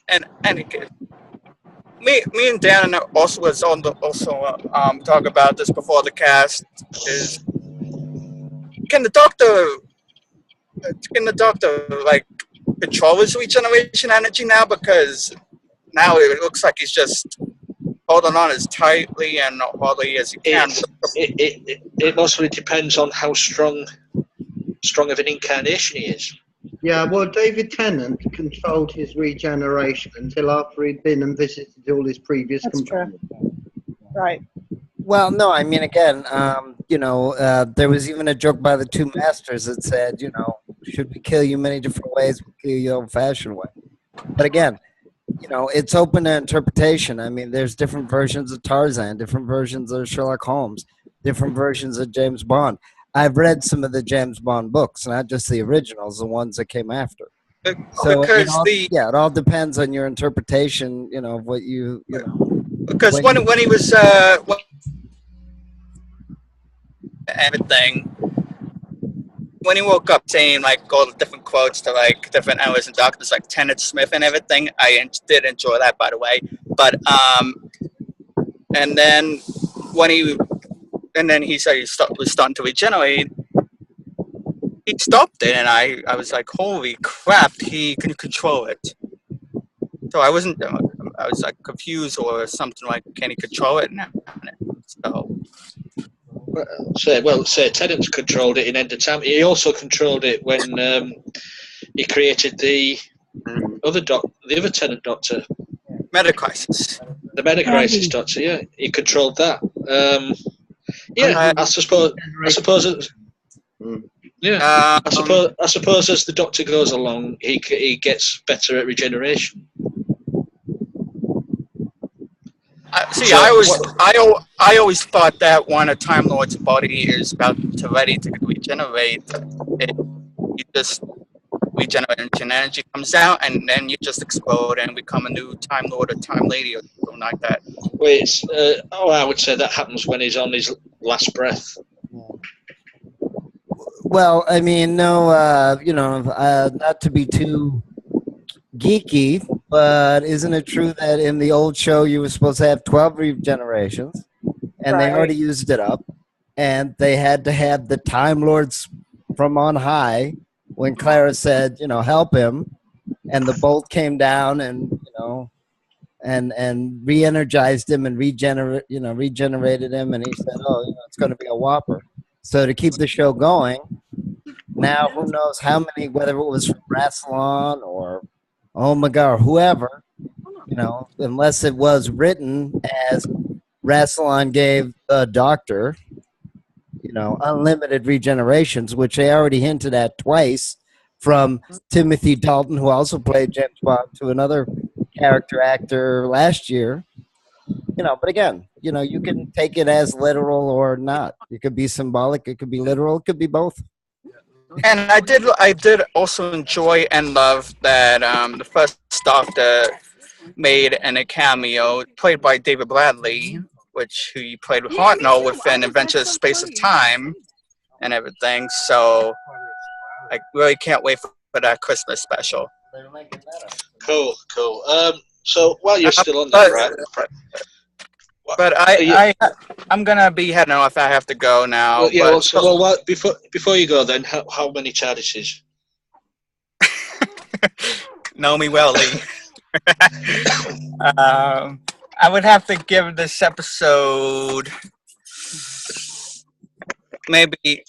and me and Dan also was talk about this before the cast. Is can the doctor like control his regeneration energy now? Because now it looks like he's just holding on as tightly and hardly as he can. It mostly depends on how strong of an incarnation he is. Yeah, well, David Tennant controlled his regeneration until after he'd been and visited all his previous That's companions. true. Right. Well, no, I mean, again, there was even a joke by the two masters that said, should we kill you many different ways? We'll kill you the old-fashioned way. But again, it's open to interpretation. I mean, there's different versions of Tarzan, different versions of Sherlock Holmes, different versions of James Bond. I've read some of the James Bond books, not just the originals, the ones that came after. So it all depends on your interpretation, of what you know. Because when he was everything, when he woke up saying like all the different quotes to like different analysts and doctors like Tennant Smith and everything, I did enjoy that, by the way. But and then he said he was starting to regenerate. He stopped it, and I was like, holy crap, he can control it. So I was like confused or something like, can he control it now? So Tennant controlled it in End of Time. He also controlled it when he created the other Tennant Doctor, Metacrisis. the Metacrisis Doctor. Yeah, he controlled that. I suppose it's. Yeah, I suppose as the Doctor goes along, he gets better at regeneration. I always thought that when a Time Lord's body is about to ready to regenerate, you just regeneration energy comes out, and then you just explode and become a new Time Lord or Time Lady or something like that. I would say that happens when he's on his last breath. Well, I mean, no, not to be too geeky, but isn't it true that in the old show you were supposed to have 12 regenerations, and they already used it up, and they had to have the Time Lords from on high when Clara said, help him, and the bolt came down and, and re-energized him and regenerated him, and he said, it's going to be a whopper. So to keep the show going, now who knows how many, whether it was from Rassilon or Omega or whoever, unless it was written as Rassilon gave the Doctor, unlimited regenerations, which they already hinted at twice from Timothy Dalton, who also played James Bond, to another character actor last year. But again, you can take it as literal or not. It could be symbolic. It could be literal. It could be both. And I did also enjoy and love that the first Doctor made a cameo played by David Bradley, which he played with Hartnell within Adventures Space of Time and everything. So I really can't wait for that Christmas special. Cool. So while you're still on there, right? But I'm gonna be heading off. I have to go now. Before you go, then how many TARDISes? Know me well, Lee. I would have to give this episode maybe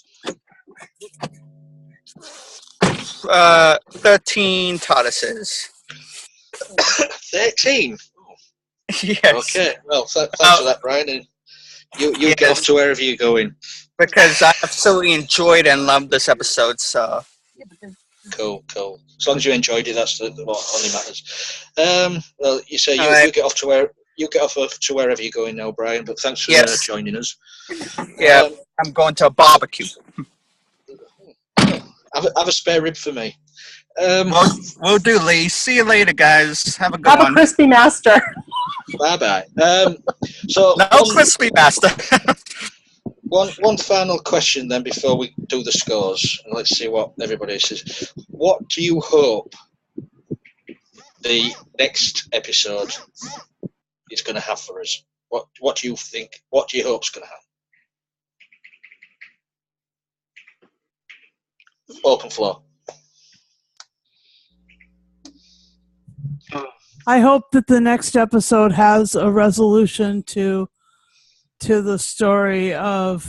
13 TARDISes. 13. Yes. Okay. Well, thanks for that, Brian. And you get off Yes. to wherever you're going. Because I absolutely enjoyed and loved this episode. So Cool. As long as you enjoyed it, that's what only matters. Well, you say All right. you get off to wherever you're going now, Brian. But thanks for Yes. joining us. Yeah, I'm going to a barbecue. Have a spare rib for me. We'll do, Lee. See you later, guys. Have a good Have one. a crispy master. Bye bye. So No crispy master. one final question then before we do the scores, and let's see what everybody says. What do you hope the next episode is going to have for us? What do you think? What do you hope is going to happen? Open floor. I hope that the next episode has a resolution to the story of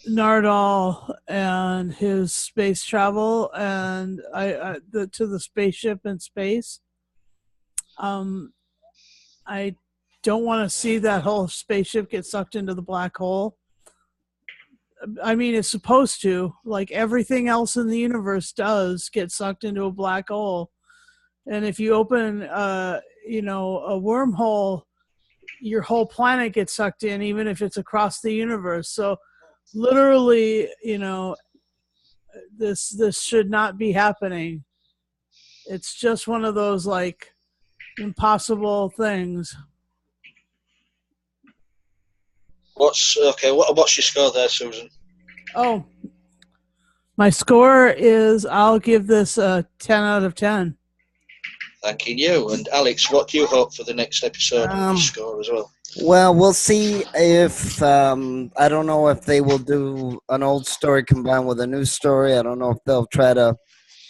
Nardal and his space travel and to the spaceship in space. I don't want to see that whole spaceship get sucked into the black hole. I mean, it's supposed to, like everything else in the universe does, get sucked into a black hole. And if you open, a wormhole, your whole planet gets sucked in, even if it's across the universe. So, literally, this should not be happening. It's just one of those like impossible things. What's your score there, Susan? Oh, my score is, I'll give this a 10 out of 10. Thanking you. And Alex, what do you hope for the next episode? Your score as well. Well, we'll see if I don't know if they will do an old story combined with a new story. I don't know if they'll try to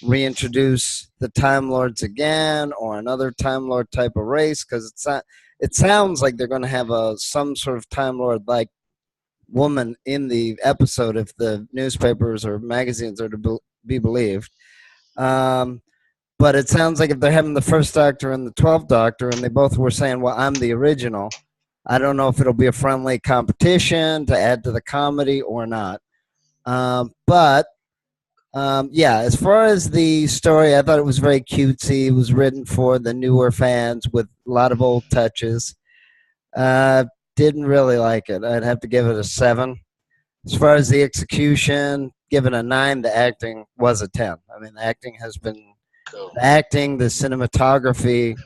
reintroduce the Time Lords again or another Time Lord type of race, because it sounds like they're going to have some sort of Time Lord like woman in the episode if the newspapers or magazines are to be believed. But it sounds like if they're having the first Doctor and the 12th Doctor, and they both were saying, well, I'm the original, I don't know if it'll be a friendly competition to add to the comedy or not. But as far as the story, I thought it was very cutesy. It was written for the newer fans with a lot of old touches. Didn't really like it. I'd have to give it a 7. As far as the execution, given a 9. The acting was a 10. I mean, the acting has been Cool. the acting, the cinematography,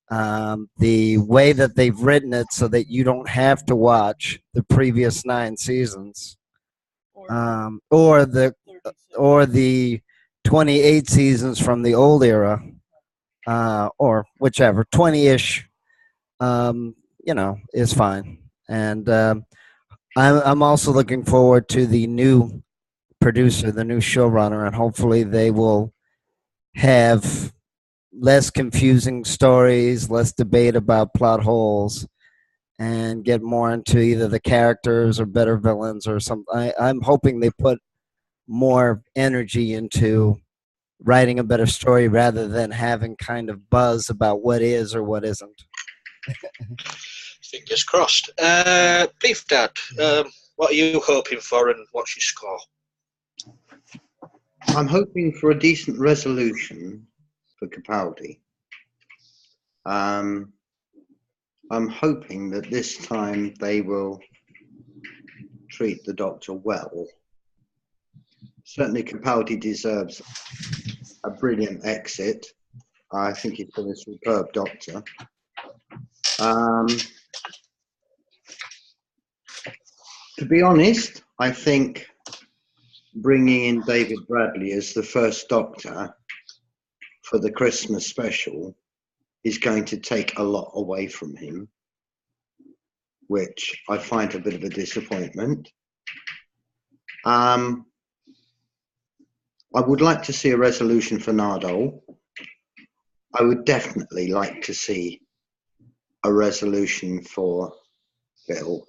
the way that they've written it so that you don't have to watch the previous 9 seasons, or the 28 seasons from the old era, or whichever 20-ish, is fine. And I'm also looking forward to the new producer, the new showrunner, and hopefully they will have less confusing stories, less debate about plot holes, and get more into either the characters or better villains or something. I'm hoping they put more energy into writing a better story rather than having kind of buzz about what is or what isn't. Fingers crossed. Beef Dad, what are you hoping for and what's your score? I'm hoping for a decent resolution for Capaldi. I'm hoping that this time they will treat the Doctor well. Certainly Capaldi deserves a brilliant exit. I think he's been a superb Doctor. To be honest, I think bringing in David Bradley as the first Doctor for the Christmas special is going to take a lot away from him, which I find a bit of a disappointment. I would like to see a resolution for Nardole. I would definitely like to see a resolution for Bill,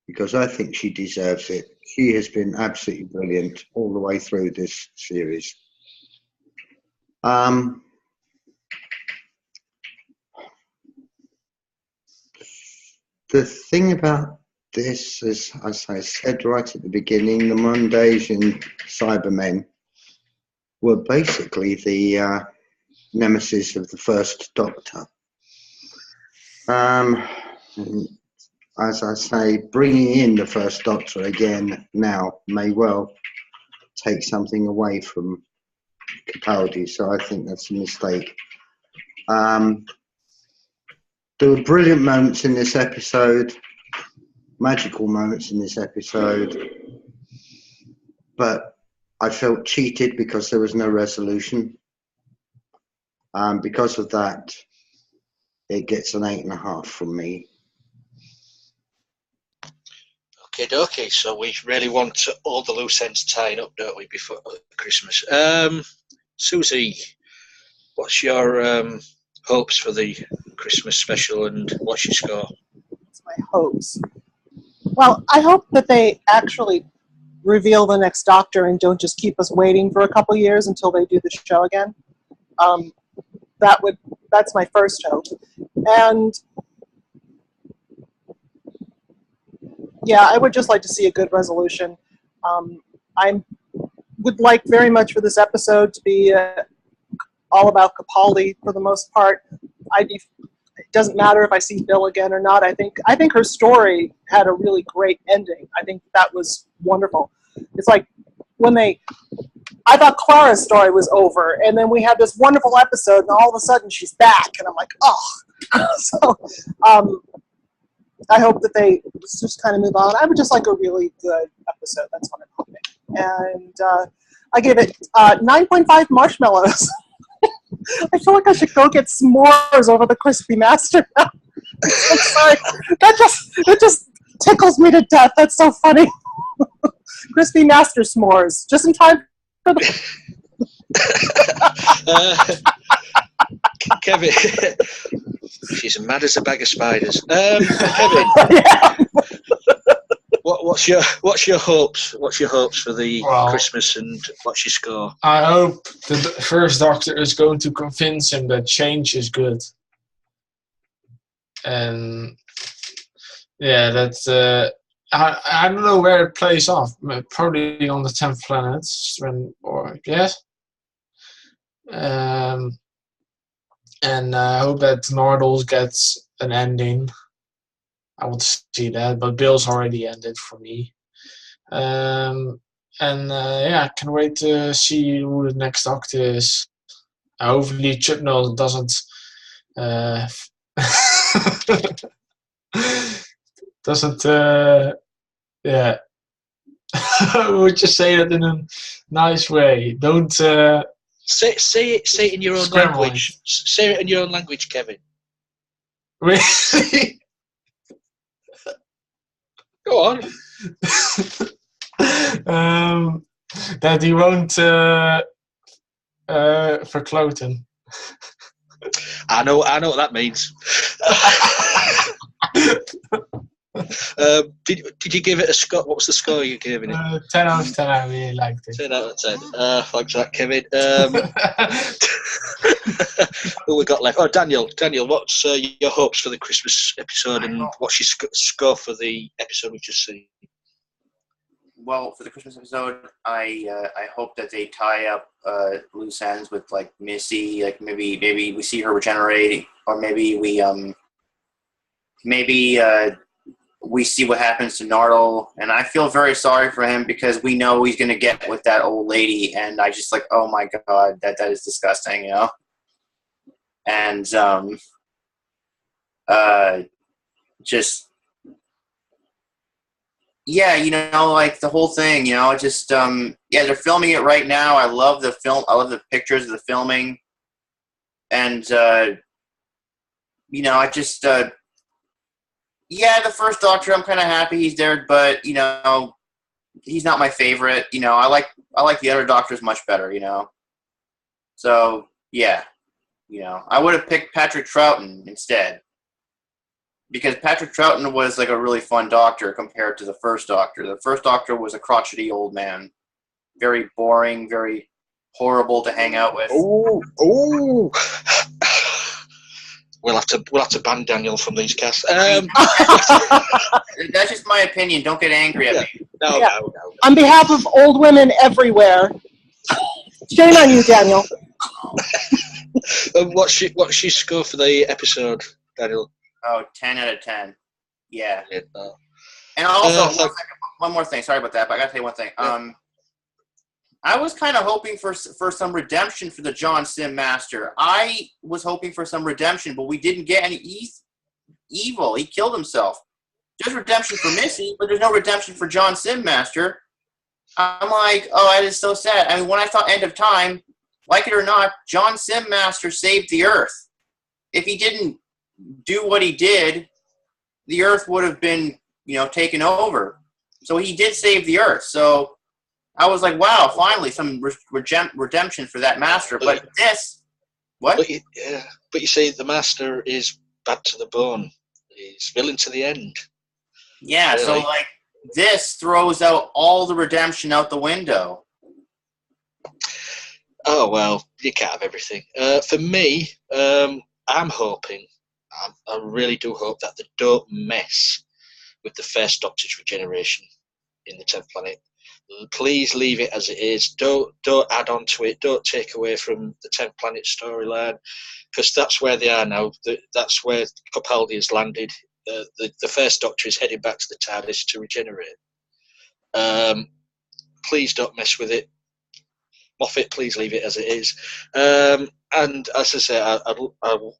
because I think she deserves it. She has been absolutely brilliant all the way through this series. The thing about this is, as I said right at the beginning, the Mondays and Cybermen were basically the nemesis of the first Doctor. As I say, bringing in the first Doctor again now may well take something away from Capaldi, so I think that's a mistake. There were brilliant moments in this episode, magical moments in this episode, but I felt cheated because there was no resolution. Because of that, it gets an 8.5 from me. Okay, so we really want all the loose ends tying up, don't we, before Christmas? Susie, what's your hopes for the Christmas special, and what's your score? That's my hopes. Well, I hope that they actually reveal the next Doctor and don't just keep us waiting for a couple years until they do the show again. That's my first hope. And yeah, I would just like to see a good resolution. I would like very much for this episode to be all about Capaldi for the most part. It doesn't matter if I see Bill again or not. I think her story had a really great ending. I think that was wonderful. It's like I thought Clara's story was over, and then we had this wonderful episode, and all of a sudden she's back, and I'm like, oh. So I hope that they just kind of move on. I would just like a really good episode. That's what I'm hoping. And I gave it 9.5 marshmallows. I feel like I should go get s'mores over the Crispy Master now. I'm sorry. That just tickles me to death. That's so funny. Crispy Master s'mores. Just in time for the... Kevin, she's mad as a bag of spiders. Kevin, Yeah. what's your hopes? What's your hopes for the Christmas, and what's your score? I hope the first Doctor is going to convince him that change is good. And yeah, that's I don't know where it plays off. Probably on the 10th planet, and I hope that Nardole gets an ending. I want to see that, but Bill's already ended for me. I can't wait to see who the next Doctor is. Hopefully Chibnall doesn't would you say that in a nice way? Don't say it in your own language. Say it in your own language, Kevin. Really? Go on. That he won't for Cloten. I know what that means. Did you give it a score? What was the score you gave it? 10 out of 10. I really liked it. 10 out of 10. Thanks for that, Kevin. Who we got left? Oh, Daniel, what's your hopes for the Christmas episode, and what's your score for the episode we've just seen? Well, for the Christmas episode, I hope that they tie up loose ends with like Missy. Like maybe we see her regenerate, or maybe we see what happens to Nardole. And I feel very sorry for him because we know he's gonna get with that old lady, and I just like, oh my god, that is disgusting, you know. And just. Yeah, you know, like the whole thing, you know, just they're filming it right now. I love the film. I love the pictures of the filming, and you know, I just the first Doctor, I'm kind of happy he's there, but you know, he's not my favorite. You know, I like the other Doctors much better. You know, so yeah, you know, I would have picked Patrick Troughton instead. Because Patrick Troughton was like a really fun Doctor compared to the first Doctor. The first Doctor was a crotchety old man. Very boring, very horrible to hang out with. Oh. we'll have to ban Daniel from these casts. That's just my opinion. Don't get angry at me. No. On behalf of old women everywhere, shame on you, Daniel. What's your score for the episode, Daniel? Oh, 10 out of 10. Yeah. No. And also, one more thing. Sorry about that, but I got to tell you one thing. Yeah. I was kind of hoping for some redemption for the John Sim Master. I was hoping for some redemption, but we didn't get any evil. He killed himself. There's redemption for Missy, but there's no redemption for John Sim Master. I'm like, oh, that is so sad. I mean, when I thought End of Time, like it or not, John Sim Master saved the Earth. If he didn't do what he did, the Earth would have been, taken over. So he did save the Earth. So I was like, wow, finally some redemption for that Master. But this, what? But you see, the Master is bad to the bone. He's villain to the end. Yeah, really. So like this throws out all the redemption out the window. Oh, well, you can't have everything. For me, I'm hoping, I really do hope that they don't mess with the first Doctor's regeneration in the 10th planet. Please leave it as it is. Don't add on to it. Don't take away from the 10th planet storyline, because that's where they are now. That's where Capaldi has landed. The first Doctor is heading back to the TARDIS to regenerate. Please don't mess with it. Moffat, please leave it as it is. And as I say, I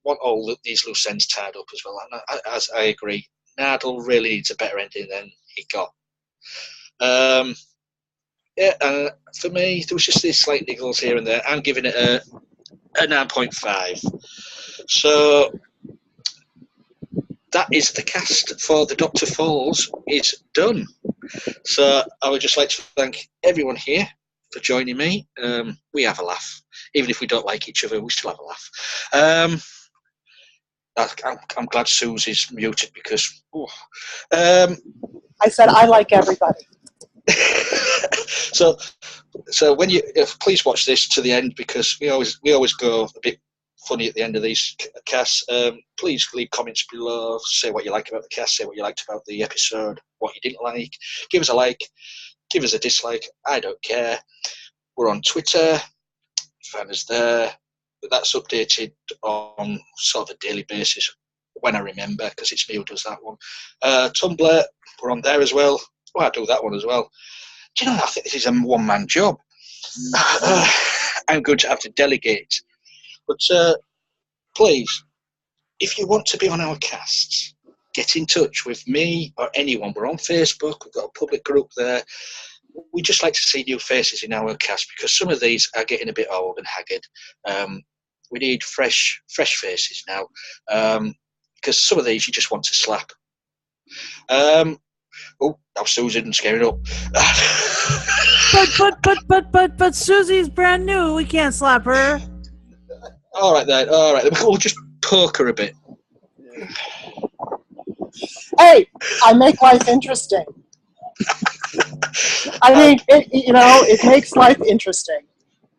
want all these loose ends tied up as well. And as I agree, Nardal really needs a better ending than he got. And for me, there was just these slight niggles here and there. I'm giving it a 9.5. So that is the cast for The Doctor Falls. It's done. So I would just like to thank everyone here for joining me. We have a laugh. Even if we don't like each other, we still have a laugh. I'm glad Susie's muted because... I said I like everybody. So when please watch this to the end, because we always go a bit funny at the end of these casts. Please leave comments below. Say what you like about the cast. Say what you liked about the episode. What you didn't like. Give us a like. Give us a dislike. I don't care. We're on Twitter. Find us there. But that's updated on sort of a daily basis when I remember, because it's me who does that one. Tumblr. We're on there as well. Well, I do that one as well. Do you know, I think this is a one-man job. I'm going to have to delegate. But please, if you want to be on our casts, get in touch with me or anyone. We're on Facebook. We've got a public group there. We just like to see new faces in our cast, because some of these are getting a bit old and haggard. We need fresh faces now, because some of these you just want to slap. Oh, now Susan's scaring up. But Susie's brand new. We can't slap her. All right then. We'll just poke her a bit. Hey, I make life interesting. I mean, it makes life interesting.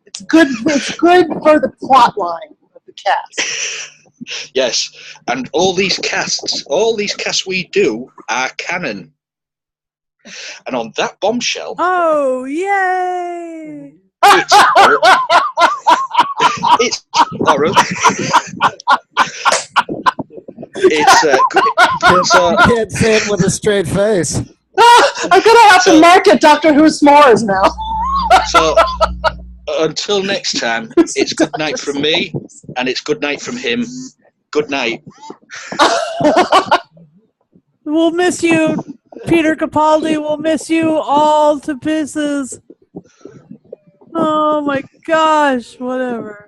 It's good for the plot line of the cast. Yes, and all these casts we do are canon. And on that bombshell, oh yay! It's horrible. It's good. So, Can't say it with a straight face. I'm gonna have to market Doctor Who s'mores now. So until next time, it's good night from me, and it's good night from him. Good night. We'll miss you, Peter Capaldi. We'll miss you all to pieces. Oh my gosh, whatever.